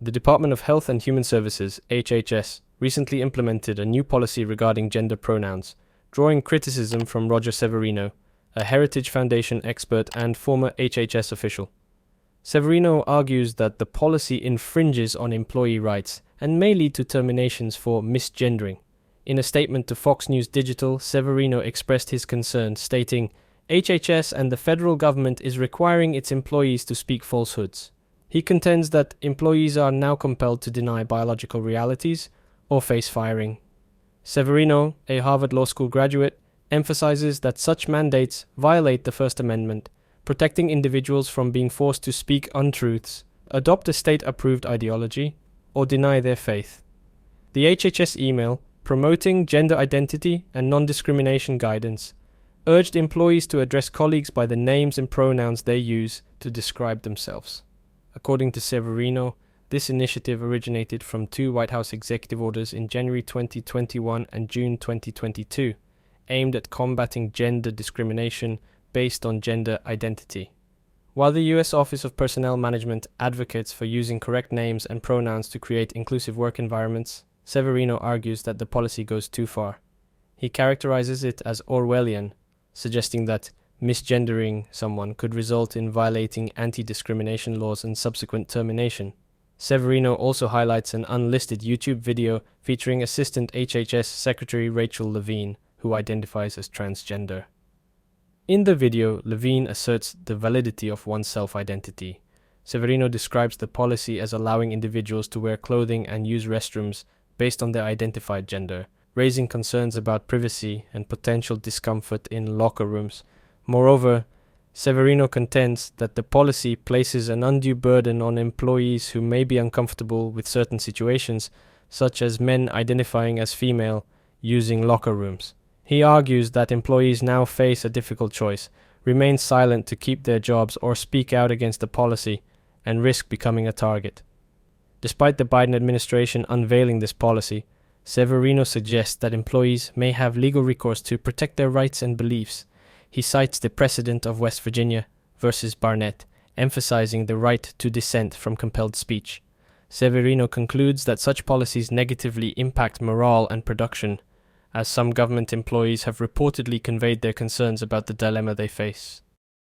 The Department of Health and Human Services, HHS, recently implemented a new policy regarding gender pronouns, drawing criticism from Roger Severino, a Heritage Foundation expert and former HHS official. Severino argues that the policy infringes on employee rights and may lead to terminations for misgendering. In a statement to Fox News Digital, Severino expressed his concern, stating, HHS and the federal government is requiring its employees to speak falsehoods. He contends that employees are now compelled to deny biological realities or face firing. Severino, a Harvard Law School graduate, emphasizes that such mandates violate the First Amendment, protecting individuals from being forced to speak untruths, adopt a state-approved ideology, or deny their faith. The HHS email, promoting gender identity and non-discrimination guidance, urged employees to address colleagues by the names and pronouns they use to describe themselves. According to Severino, this initiative originated from two White House executive orders in January 2021 and June 2022, aimed at combating gender discrimination based on gender identity. While the U.S. Office of Personnel Management advocates for using correct names and pronouns to create inclusive work environments, Severino argues that the policy goes too far. He characterizes it as Orwellian, suggesting that misgendering someone could result in violating anti-discrimination laws and subsequent termination. Severino also highlights an unlisted YouTube video featuring Assistant HHS Secretary Rachel Levine, who identifies as transgender. In the video, Levine asserts the validity of one's self-identity. Severino describes the policy as allowing individuals to wear clothing and use restrooms based on their identified gender, raising concerns about privacy and potential discomfort in locker rooms. Moreover, Severino contends that the policy places an undue burden on employees who may be uncomfortable with certain situations, such as men identifying as female using locker rooms. He argues that employees now face a difficult choice: remain silent to keep their jobs or speak out against the policy and risk becoming a target. Despite the Biden administration unveiling this policy, Severino suggests that employees may have legal recourse to protect their rights and beliefs. He cites the precedent of West Virginia versus Barnett, emphasizing the right to dissent from compelled speech. Severino concludes that such policies negatively impact morale and production, as some government employees have reportedly conveyed their concerns about the dilemma they face.